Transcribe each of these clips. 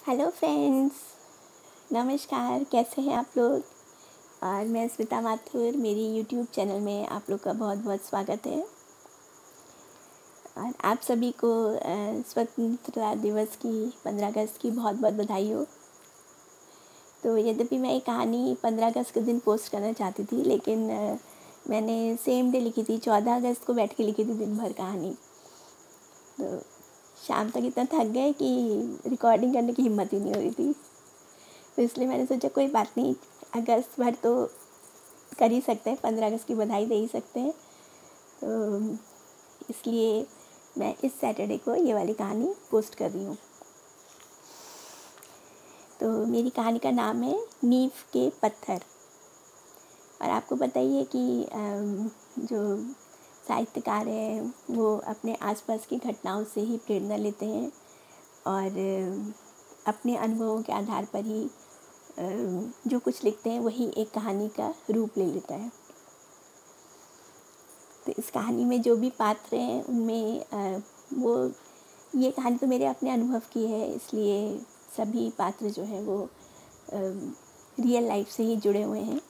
Hello friends, नमस्कार। कैसे हैं आप लोग? और मैं स्मिता माथुर, मेरी यूट्यूब चैनल में आप लोग का बहुत बहुत स्वागत है। और आप सभी को स्वतंत्रता दिवस की 15 अगस्त की बहुत बहुत बधाई हो। तो यद्यपि मैं एक कहानी 15 अगस्त के दिन पोस्ट करना चाहती थी, लेकिन मैंने सेम डे लिखी थी, 14 अगस्त को बैठ के लिखी थी दिन भर कहानी। तो शाम तक इतना थक गए कि रिकॉर्डिंग करने की हिम्मत ही नहीं हो रही थी। तो इसलिए मैंने सोचा कोई बात नहीं, अगस्त भर तो कर ही सकते हैं, 15 अगस्त की बधाई दे ही सकते हैं। तो इसलिए मैं इस सैटरडे को ये वाली कहानी पोस्ट कर रही हूँ। तो मेरी कहानी का नाम है नींव के पत्थर। और आपको पता ही है कि जो साहित्यकार हैं वो अपने आसपास की घटनाओं से ही प्रेरणा लेते हैं और अपने अनुभवों के आधार पर ही जो कुछ लिखते हैं वही एक कहानी का रूप ले लेता है। तो इस कहानी में जो भी पात्र हैं उनमें वो ये कहानी तो मेरे अपने अनुभव की है, इसलिए सभी पात्र जो हैं वो रियल लाइफ से ही जुड़े हुए हैं।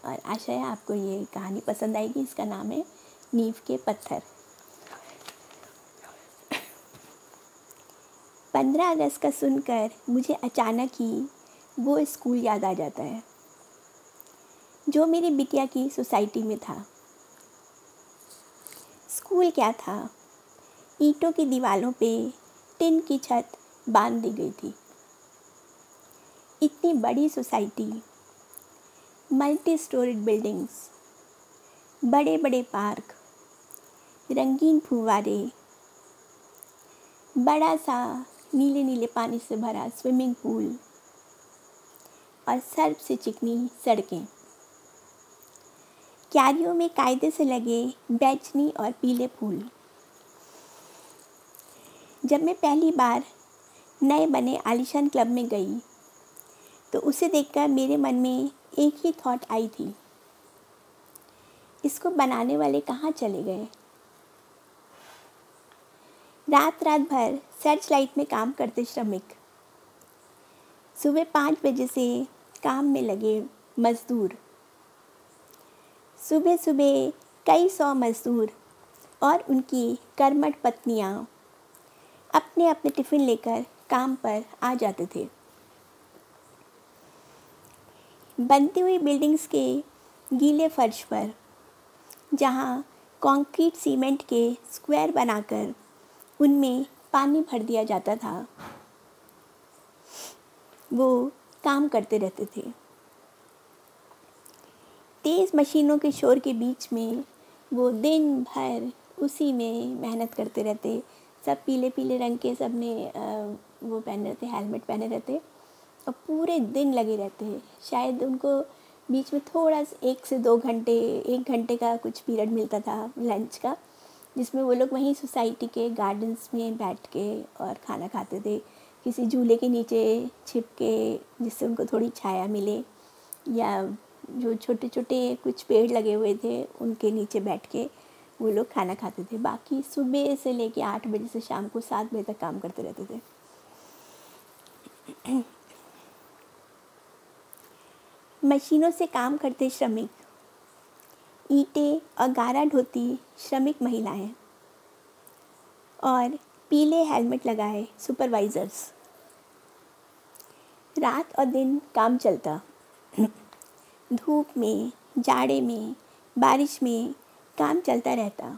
और आशा है आपको ये कहानी पसंद आएगी। इसका नाम है नींव के पत्थर। 15 अगस्त का सुनकर मुझे अचानक ही वो स्कूल याद आ जाता है जो मेरी बिटिया की सोसाइटी में था। स्कूल क्या था, ईंटों की दीवारों पे टिन की छत बांध दी गई थी। इतनी बड़ी सोसाइटी, मल्टी स्टोरीड बिल्डिंग्स, बड़े बड़े पार्क, रंगीन फुव्वारे, बड़ा सा नीले नीले पानी से भरा स्विमिंग पूल और सर्फ से चिकनी सड़कें। क्यारियों में कायदे से लगे बैंगनी और पीले फूल। जब मैं पहली बार नए बने आलीशान क्लब में गई तो उसे देखकर मेरे मन में एक ही थॉट आई थी, इसको बनाने वाले कहाँ चले गए। रात रात भर सर्च लाइट में काम करते श्रमिक, सुबह 5 बजे से काम में लगे मज़दूर, सुबह सुबह कई 100 मज़दूर और उनकी कर्मठ पत्नियाँ अपने अपने टिफ़िन लेकर काम पर आ जाते थे। बनती हुई बिल्डिंग्स के गीले फर्श पर, जहाँ कंक्रीट सीमेंट के स्क्वायर बनाकर उनमें पानी भर दिया जाता था, वो काम करते रहते थे। तेज़ मशीनों के शोर के बीच में वो दिन भर उसी में मेहनत करते रहते। सब पीले पीले रंग के, सब ने वो पहने रहते, हेलमेट पहने रहते और पूरे दिन लगे रहते हैं। शायद उनको बीच में थोड़ा 1 से 2 घंटे, 1 घंटे का कुछ पीरियड मिलता था लंच का, जिसमें वो लोग वहीं सोसाइटी के गार्डन्स में बैठ के और खाना खाते थे, किसी झूले के नीचे छिप के, जिससे उनको थोड़ी छाया मिले, या जो छोटे छोटे कुछ पेड़ लगे हुए थे उनके नीचे बैठ के वो लोग खाना खाते थे। बाकी सुबह से लेके 8 बजे से शाम को 7 बजे तक काम करते रहते थे। मशीनों से काम करते श्रमिक, ईंटें और गारा ढोती श्रमिक महिलाएं और पीले हेलमेट लगाए सुपरवाइज़र्स। रात और दिन काम चलता, धूप में, जाड़े में, बारिश में काम चलता रहता।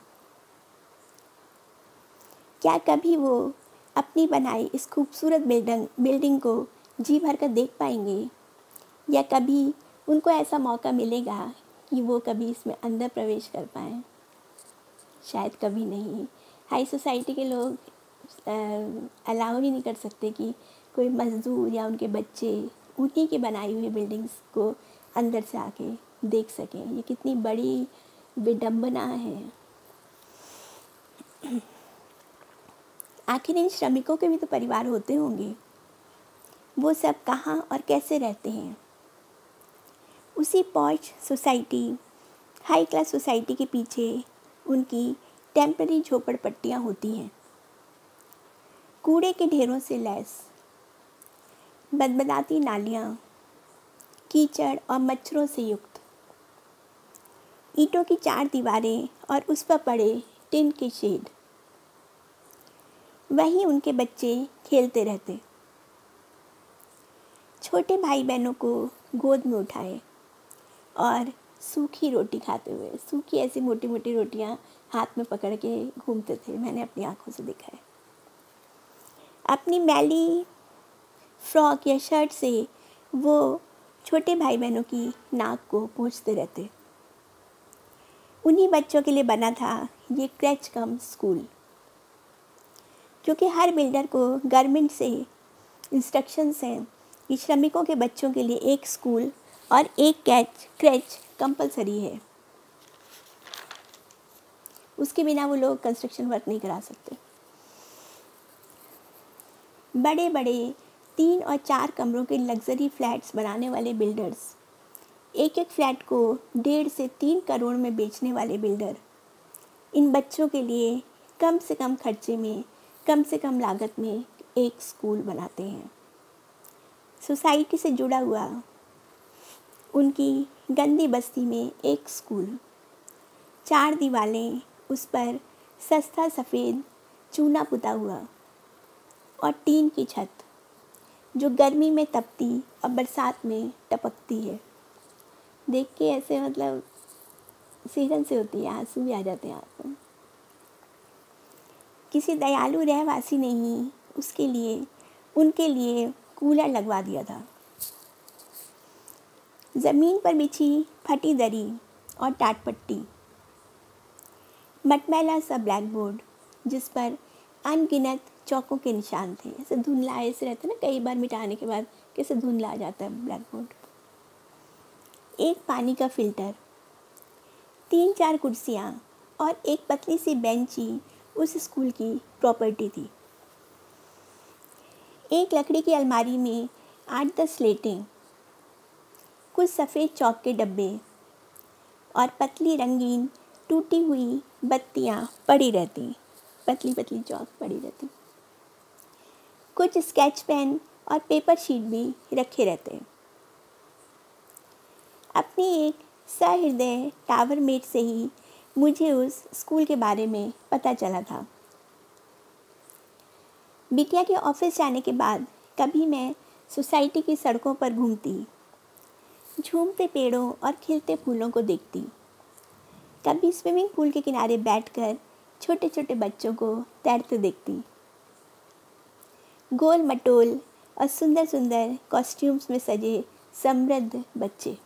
क्या कभी वो अपनी बनाई इस खूबसूरत बिल्डिंग को जी भर कर देख पाएंगे, या कभी उनको ऐसा मौका मिलेगा कि वो कभी इसमें अंदर प्रवेश कर पाएँ? शायद कभी नहीं। हाई सोसाइटी के लोग अलाउ ही नहीं कर सकते कि कोई मज़दूर या उनके बच्चे उन्हीं की बनाई हुई बिल्डिंग्स को अंदर से आके देख सकें। ये कितनी बड़ी विडंबना है। आखिर इन श्रमिकों के भी तो परिवार होते होंगे, वो सब कहाँ और कैसे रहते हैं? उसी posh society, high class society के पीछे उनकी टेम्पररी झोपड़पट्टियाँ होती हैं। कूड़े के ढेरों से लैस, बदबदाती नालियाँ, कीचड़ और मच्छरों से युक्त, ईंटों की 4 दीवारें और उस पर पड़े टिन के शेड। वहीं उनके बच्चे खेलते रहते, छोटे भाई बहनों को गोद में उठाए और सूखी रोटी खाते हुए, सूखी ऐसी मोटी मोटी रोटियां हाथ में पकड़ के घूमते थे। मैंने अपनी आंखों से देखा है। अपनी मैली फ्रॉक या शर्ट से वो छोटे भाई बहनों की नाक को पोंछते रहते। उन्हीं बच्चों के लिए बना था ये क्रैच कम स्कूल, क्योंकि हर बिल्डर को गवर्नमेंट से इंस्ट्रक्शंस हैं कि श्रमिकों के बच्चों के लिए एक स्कूल और एक क्रैच कंपलसरी है। उसके बिना वो लोग कंस्ट्रक्शन वर्क नहीं करा सकते। बड़े बड़े 3 और 4 कमरों के लग्जरी फ्लैट्स बनाने वाले बिल्डर्स, एक एक फ्लैट को 1.5 से 3 करोड़ में बेचने वाले बिल्डर, इन बच्चों के लिए कम से कम खर्चे में, कम से कम लागत में एक स्कूल बनाते हैं। सोसाइटी से जुड़ा हुआ उनकी गंदी बस्ती में एक स्कूल, 4 दीवारें, उस पर सस्ता सफ़ेद चूना पुता हुआ और टीन की छत जो गर्मी में तपती और बरसात में टपकती है। देख के ऐसे मतलब सिहरन से होती है, आंसू भी आ जाते हैं आँखों में। किसी दयालु रहवासी ने ही उनके लिए कूलर लगवा दिया था। ज़मीन पर बिछी फटी दरी और टाटपट्टी, मटमैला सा ब्लैक बोर्ड जिस पर अनगिनत चौकों के निशान थे। ऐसे धुंधला ऐसे रहता है ना, कई बार मिटाने के बाद कैसे धुंधला आ जाता है ब्लैक बोर्ड। एक पानी का फिल्टर, 3-4 कुर्सियाँ और एक पतली सी बेंच ही उस स्कूल की प्रॉपर्टी थी। एक लकड़ी की अलमारी में 8-10 स्लेटें, कुछ सफ़ेद चौक के डब्बे और पतली रंगीन टूटी हुई बत्तियाँ पड़ी रहती, पतली पतली चौक पड़ी रहती। कुछ स्केच पेन और पेपर शीट भी रखे रहते। अपनी एक सहृदय टावर मेट से ही मुझे उस स्कूल के बारे में पता चला था। बिटिया के ऑफिस जाने के बाद कभी मैं सोसाइटी की सड़कों पर घूमती, झूमते पेड़ों और खिलते फूलों को देखती। कभी स्विमिंग पूल के किनारे बैठकर छोटे छोटे बच्चों को तैरते देखती। गोल मटोल और सुंदर सुंदर कॉस्ट्यूम्स में सजे समृद्ध बच्चे।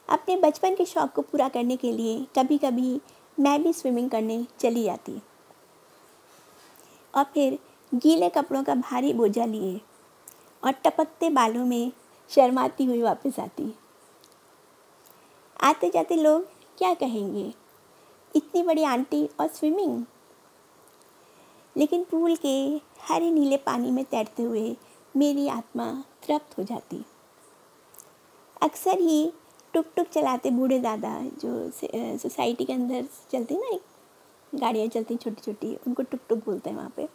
अपने बचपन के शौक़ को पूरा करने के लिए कभी कभी मैं भी स्विमिंग करने चली जाती और फिर गीले कपड़ों का भारी बोझा लिए और टपकते बालों में शर्माती हुई वापस आती। आते जाते लोग क्या कहेंगे, इतनी बड़ी आंटी और स्विमिंग। लेकिन पूल के हरे नीले पानी में तैरते हुए मेरी आत्मा तृप्त हो जाती। अक्सर ही टुक टुक चलाते बूढ़े दादा, जो सोसाइटी के अंदर चलती ना, एक गाड़ियाँ चलती छोटी छोटी, उनको टुक टुक बोलते हैं वहाँ पे,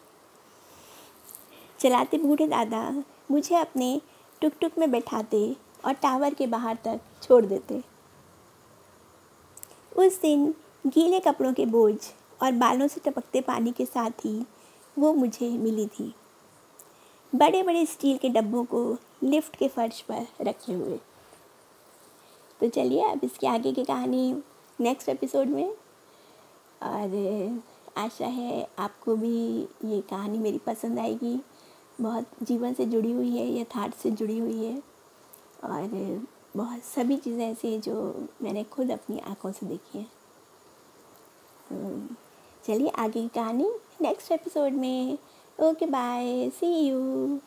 चलाते बूढ़े दादा मुझे अपने टुक टुक में बैठाते और टावर के बाहर तक छोड़ देते। उस दिन गीले कपड़ों के बोझ और बालों से टपकते पानी के साथ ही वो मुझे मिली थी, बड़े बड़े स्टील के डब्बों को लिफ्ट के फर्श पर रखे हुए। तो चलिए अब इसके आगे की कहानी नेक्स्ट एपिसोड में, और आशा है आपको भी ये कहानी मेरी पसंद आएगी। बहुत जीवन से जुड़ी हुई है, यथार्थ से जुड़ी हुई है, और बहुत सभी चीज़ें ऐसी हैं जो मैंने खुद अपनी आंखों से देखी हैं। चलिए आगे की कहानी नेक्स्ट एपिसोड में। Okay bye, see you.